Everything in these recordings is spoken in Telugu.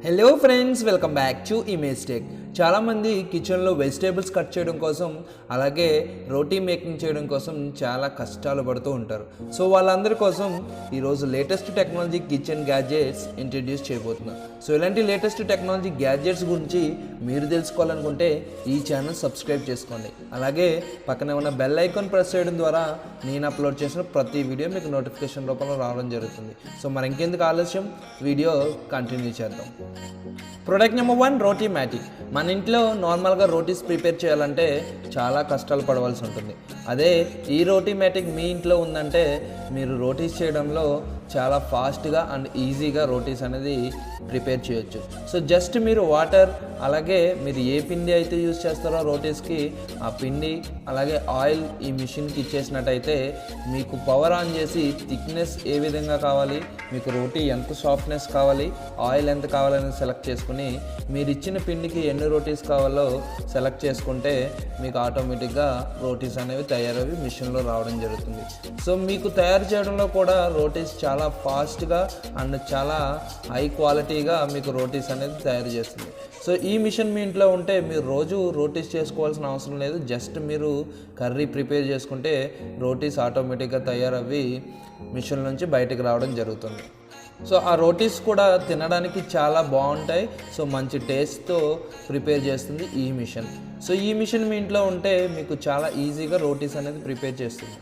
Hello friends, welcome back to image tech. చాలామంది కిచెన్లో వెజిటేబుల్స్ కట్ చేయడం కోసం అలాగే రోటీ మేకింగ్ చేయడం కోసం చాలా కష్టాలు పడుతూ ఉంటారు. సో వాళ్ళందరి కోసం ఈరోజు latest technology kitchen gadgets introduce చేయబోతున్నాం. సో ఇలాంటి లేటెస్ట్ టెక్నాలజీ గ్యాడ్జెట్స్ గురించి మీరు తెలుసుకోవాలనుకుంటే ఈ ఛానల్ సబ్స్క్రైబ్ చేసుకోండి. అలాగే పక్కనే ఉన్న బెల్ ఐకాన్ ప్రెస్ చేయడం ద్వారా నేను అప్లోడ్ చేసిన ప్రతి వీడియో మీకు నోటిఫికేషన్ రూపంలో రావడం జరుగుతుంది. సో మరి ఇంకెందుకు ఆలస్యం, వీడియో కంటిన్యూ చేద్దాం. ప్రోడక్ట్ నెంబర్ 1, రోటీ మ్యాటిక్. మన ఇంట్లో నార్మల్గా రోటీస్ ప్రిపేర్ చేయాలంటే చాలా కష్టాలు పడవలసి ఉంటుంది. అదే ఈ రోటీ మ్యాటిక్ మీ ఇంట్లో ఉందంటే మీరు రోటీస్ చేయడంలో చాలా ఫాస్ట్గా అండ్ ఈజీగా రోటీస్ అనేది ప్రిపేర్ చేయొచ్చు. సో జస్ట్ మీరు వాటర్, అలాగే మీరు ఏ పిండి అయితే యూజ్ చేస్తారో రోటీస్కి ఆ పిండి అలాగే ఆయిల్ ఈ మిషన్కి ఇచ్చేసినట్టయితే మీకు పవర్ ఆన్ చేసి థిక్నెస్ ఏ విధంగా కావాలి, మీకు రోటీ ఎంత సాఫ్ట్నెస్ కావాలి, ఆయిల్ ఎంత కావాలని సెలెక్ట్ చేసుకుని మీరు ఇచ్చిన పిండికి ఎన్ని రోటీస్ కావాలో సెలెక్ట్ చేసుకుంటే మీకు ఆటోమేటిక్గా రోటీస్ అనేవి తయారవి మిషన్లో రావడం జరుగుతుంది. సో మీకు తయారు చేయడంలో కూడా రోటీస్ చాలా ఫాస్ట్గా అండ్ చాలా హై క్వాలిటీగా మీకు రోటీస్ అనేది తయారు చేస్తుంది. సో ఈ మిషన్ మీ ఇంట్లో ఉంటే మీరు రోజు రోటీస్ చేసుకోవాల్సిన అవసరం లేదు. జస్ట్ మీరు కర్రీ ప్రిపేర్ చేసుకుంటే రోటీస్ ఆటోమేటిక్గా తయారవి మిషన్ నుంచి బయటకు రావడం జరుగుతుంది. సో ఆ రోటీస్ కూడా తినడానికి చాలా బాగుంటాయి. సో మంచి టేస్ట్తో ప్రిపేర్ చేస్తుంది ఈ మిషన్. సో ఈ మిషన్ మీ ఇంట్లో ఉంటే మీకు చాలా ఈజీగా రోటీస్ అనేది ప్రిపేర్ చేస్తుంది.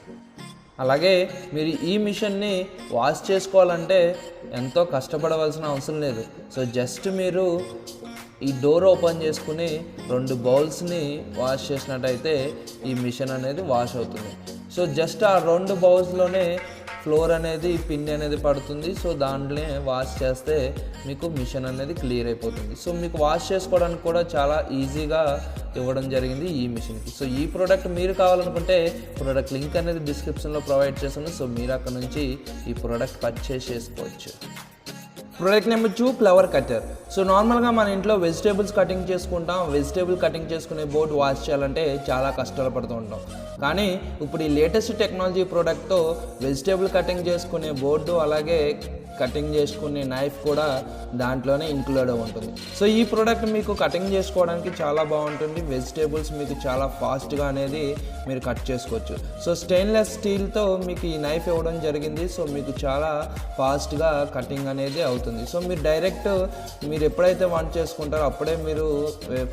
అలాగే మీరు ఈ మిషన్ని వాష్ చేసుకోవాలంటే ఎంతో కష్టపడవలసిన అవసరం లేదు. సో జస్ట్ మీరు ఈ డోర్ ఓపెన్ చేసుకుని 2 బౌల్స్ని వాష్ చేసినట్టయితే ఈ మిషన్ అనేది వాష్ అవుతుంది. సో జస్ట్ ఆ 2 బౌల్స్లోనే ఫ్లోర్ అనేది పిండి అనేది పడుతుంది. సో దాంట్లోనే వాష్ చేస్తే మీకు మిషన్ అనేది క్లియర్ అయిపోతుంది. సో మీకు వాష్ చేసుకోవడానికి కూడా చాలా ఈజీగా ఇవ్వడం జరిగింది ఈ మిషన్కి. సో ఈ ప్రోడక్ట్ మీరు కావాలనుకుంటే ప్రోడక్ట్ లింక్ అనేది డిస్క్రిప్షన్లో ప్రొవైడ్ చేస్తాను. సో మీరు అక్కడ నుంచి ఈ ప్రోడక్ట్ పర్చేస్ చేసుకోవచ్చు. Product number 2, flower cutter. So నార్మల్గా మన ఇంట్లో వెజిటేబుల్స్ కటింగ్ చేసుకుంటాం. వెజిటేబుల్ కటింగ్ చేసుకునే బోర్డు వాష్ చేయాలంటే చాలా కష్టాలు పడుతూ ఉంటాం. కానీ ఇప్పుడు ఈ లేటెస్ట్ టెక్నాలజీ ప్రోడక్ట్తో వెజిటేబుల్ కటింగ్ చేసుకునే బోర్డు అలాగే కటింగ్ చేసుకునే నైఫ్ కూడా దాంట్లోనే ఇంక్లూడ్ ఉంటుంది. సో ఈ ప్రోడక్ట్ మీకు కటింగ్ చేసుకోవడానికి చాలా బాగుంటుంది. వెజిటేబుల్స్ మీకు చాలా ఫాస్ట్గా అనేది మీరు కట్ చేసుకోవచ్చు. సో స్టెయిన్లెస్ స్టీల్తో మీకు ఈ నైఫ్ ఇవ్వడం జరిగింది. సో మీకు చాలా ఫాస్ట్గా కటింగ్ అనేది అవుతుంది. సో మీరు డైరెక్ట్ మీరు ఎప్పుడైతే వంట చేసుకుంటారో అప్పుడే మీరు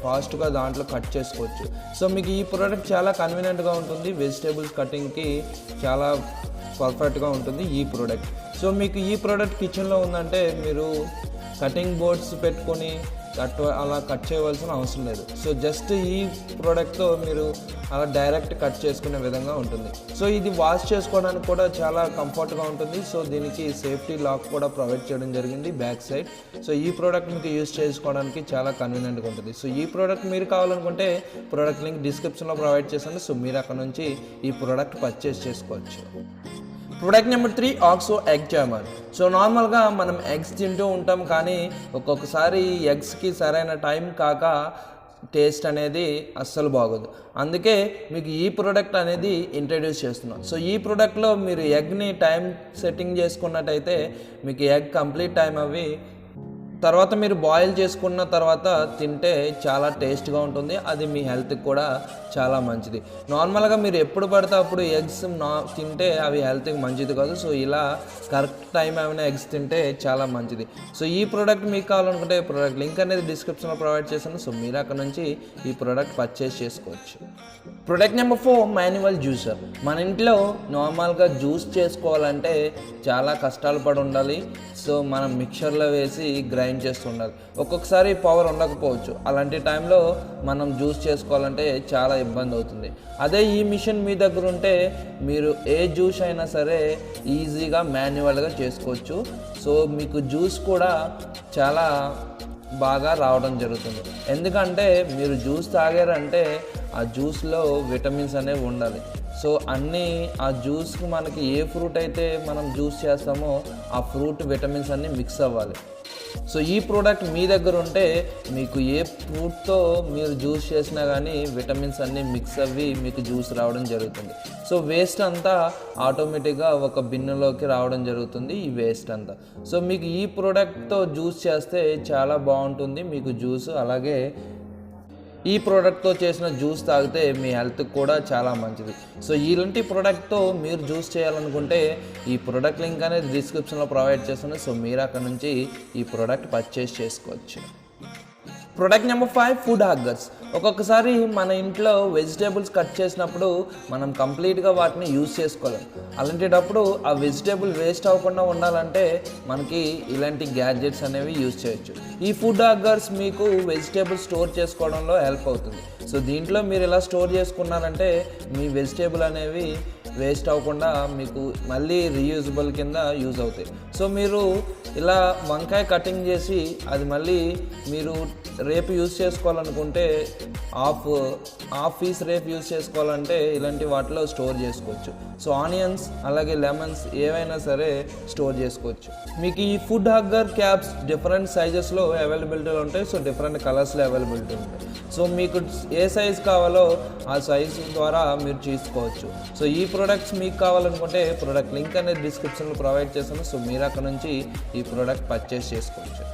ఫాస్ట్గా దాంట్లో కట్ చేసుకోవచ్చు. సో మీకు ఈ ప్రోడక్ట్ చాలా కన్వీనియంట్గా ఉంటుంది. వెజిటేబుల్స్ కటింగ్కి చాలా పర్ఫెక్ట్గా ఉంటుంది ఈ ప్రోడక్ట్. సో మీకు ఈ ప్రోడక్ట్ కిచెన్లో ఉందంటే మీరు కటింగ్ బోర్డ్స్ పెట్టుకొని అలా కట్ చేయవలసిన అవసరం లేదు. సో జస్ట్ ఈ ప్రోడక్ట్తో మీరు అలా డైరెక్ట్ కట్ చేసుకునే విధంగా ఉంటుంది. సో ఇది వాష్ చేసుకోవడానికి కూడా చాలా కంఫర్ట్గా ఉంటుంది. సో దీనికి సేఫ్టీ లాక్ కూడా ప్రొవైడ్ చేయడం జరిగింది బ్యాక్ సైడ్. సో ఈ ప్రోడక్ట్ మీకు యూజ్ చేసుకోవడానికి చాలా కన్వీనియంట్గా ఉంటుంది. సో ఈ ప్రోడక్ట్ మీరు కావాలనుకుంటే ప్రోడక్ట్ లింక్ డిస్క్రిప్షన్లో ప్రొవైడ్ చేస్తాను. సో మీరు అక్కడ నుంచి ఈ ప్రోడక్ట్ పర్చేస్ చేసుకోవచ్చు. Product number 3, oxo egg jammer. So నార్మల్గా మనం ఎగ్స్ తింటూ ఉంటాం, కానీ ఒక్కొక్కసారి ఎగ్స్కి సరైన టైం కాక టేస్ట్ అనేది అస్సలు బాగోదు. అందుకే మీకు ఈ ప్రోడక్ట్ అనేది ఇంట్రడ్యూస్ చేస్తున్నాం. సో ఈ ప్రోడక్ట్లో మీరు ఎగ్ని టైం సెట్టింగ్ చేసుకున్నట్టయితే మీకు ఎగ్ కంప్లీట్ టైం అవి తర్వాత మీరు బాయిల్ చేసుకున్న తర్వాత తింటే చాలా టేస్ట్గా ఉంటుంది. అది మీ హెల్త్కి కూడా చాలా మంచిది. నార్మల్గా మీరు ఎప్పుడు పడితే అప్పుడు ఎగ్స్ తింటే అవి హెల్త్కి మంచిది కాదు. సో ఇలా కరెక్ట్ టైం ఏమైనా ఎగ్స్ తింటే చాలా మంచిది. సో ఈ ప్రోడక్ట్ మీకు కావాలనుకుంటే ప్రోడక్ట్ లింక్ అనేది డిస్క్రిప్షన్లో ప్రొవైడ్ చేశాను. సో మీరు అక్కడ నుంచి ఈ ప్రోడక్ట్ పర్చేస్ చేసుకోవచ్చు. Product number 4, manual juicer. మన ఇంట్లో నార్మల్గా జ్యూస్ చేసుకోవాలంటే చాలా కష్టాలు పడి ఉండాలి. సో మనం మిక్చర్లో వేసి గ్రైండ్ చేస్తూ ఉండాలి. ఒక్కొక్కసారి పవర్ ఉండకపోవచ్చు. అలాంటి టైంలో మనం జ్యూస్ చేసుకోవాలంటే చాలా ఇబ్బంది అవుతుంది. అదే ఈ మిషన్ మీ దగ్గర ఉంటే మీరు ఏ జ్యూస్ అయినా సరే ఈజీగా మాన్యువల్గా చేసుకోవచ్చు. సో మీకు జ్యూస్ కూడా చాలా బాగా రావడం జరుగుతుంది. ఎందుకంటే మీరు జ్యూస్ తాగారంటే ఆ జ్యూస్లో విటమిన్స్ అనేవి ఉండాలి. సో అన్నీ ఆ జ్యూస్కి మనకి ఏ ఫ్రూట్ అయితే మనం జ్యూస్ చేస్తామో ఆ ఫ్రూట్ విటమిన్స్ అన్నీ మిక్స్ అవ్వాలి. సో ఈ ప్రోడక్ట్ మీ దగ్గర ఉంటే మీకు ఏ ఫ్రూట్తో మీరు జ్యూస్ చేసినా కానీ విటమిన్స్ అన్నీ మిక్స్ అవ్వి మీకు జ్యూస్ రావడం జరుగుతుంది. సో వేస్ట్ అంతా ఆటోమేటిక్గా ఒక బిన్నులోకి రావడం జరుగుతుంది ఈ వేస్ట్ అంతా. సో మీకు ఈ ప్రోడక్ట్తో జ్యూస్ చేస్తే చాలా బాగుంటుంది మీకు జ్యూస్. అలాగే ఈ ప్రోడక్ట్తో చేసిన జ్యూస్ తాగితే మీ హెల్త్కి కూడా చాలా మంచిది. సో ఇలాంటి ప్రోడక్ట్తో మీరు జ్యూస్ చేయాలనుకుంటే ఈ ప్రోడక్ట్ లింక్ అనేది డిస్క్రిప్షన్లో ప్రొవైడ్ చేస్తాను. సో మీరు అక్కడ నుంచి ఈ ప్రోడక్ట్ పర్చేస్ చేసుకోవచ్చు. Product number 5 food huggers. ఒక్కొక్కసారి మన ఇంట్లో వెజిటేబుల్స్ కట్ చేసినప్పుడు మనం కంప్లీట్గా వాటిని యూజ్ చేసుకోలేం. అలాంటప్పుడు ఆ వెజిటేబుల్ వేస్ట్ అవ్వకుండా ఉండాలంటే మనకి ఇలాంటి గ్యాడ్జెట్స్ అనేవి యూజ్ చేయొచ్చు. ఈ ఫుడ్ హగ్గర్స్ మీకు వెజిటేబుల్ స్టోర్ చేసుకోవడంలో హెల్ప్ అవుతుంది. సో దీంట్లో మీరు ఇలా స్టోర్ చేసుకున్నారంటే మీ వెజిటేబుల్ అనేవి వేస్ట్ అవ్వకుండా మీకు మళ్ళీ రీయూజబుల్ కింద యూజ్ అవుతాయి. సో మీరు ఇలా వంకాయ కటింగ్ చేసి అది మళ్ళీ మీరు రేపు యూజ్ చేసుకోవాలనుకుంటే హాఫ్ పీస్ రేపు యూజ్ చేసుకోవాలంటే ఇలాంటి వాటిలో స్టోర్ చేసుకోవచ్చు. సో ఆనియన్స్ అలాగే లెమన్స్ ఏవైనా సరే స్టోర్ చేసుకోవచ్చు. మీకు ఈ ఫుడ్ హగ్గర్ క్యాప్స్ డిఫరెంట్ సైజెస్లో అవైలబిలిటీలో ఉంటాయి. సో డిఫరెంట్ కలర్స్లో అవైలబిలిటీ ఉంటాయి. సో మీకు ఏ సైజ్ కావాలో ఆ సైజ్ ద్వారా మీరు తీసుకోవచ్చు. సో ఈ ప్రోడక్ట్స్ మీకు కావాలనుకుంటే ప్రోడక్ట్ లింక్ అనేది డిస్క్రిప్షన్లో ప్రొవైడ్ చేస్తాను. సో మీరు అక్కడ నుంచి ఈ ప్రోడక్ట్ పర్చేస్ చేసుకోవచ్చు.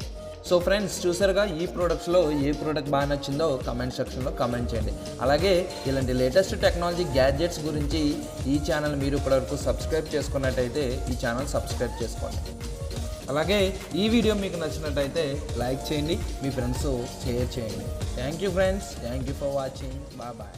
సో ఫ్రెండ్స్ చూసారుగా ఈ ప్రోడక్ట్స్లో ఏ ప్రోడక్ట్ బాగా నచ్చిందో కమెంట్ సెక్షన్లో కమెంట్ చేయండి. అలాగే ఇలాంటి లేటెస్ట్ టెక్నాలజీ గ్యాడ్జెట్స్ గురించి ఈ ఛానల్ మీరు ఇప్పటివరకు సబ్స్క్రైబ్ చేసుకున్నట్టయితే ఈ ఛానల్ సబ్స్క్రైబ్ చేసుకోండి. అలాగే ఈ వీడియో మీకు నచ్చినట్టయితే లైక్ చేయండి, మీ ఫ్రెండ్స్ షేర్ చేయండి. Thank you friends, thank you for watching. Bye.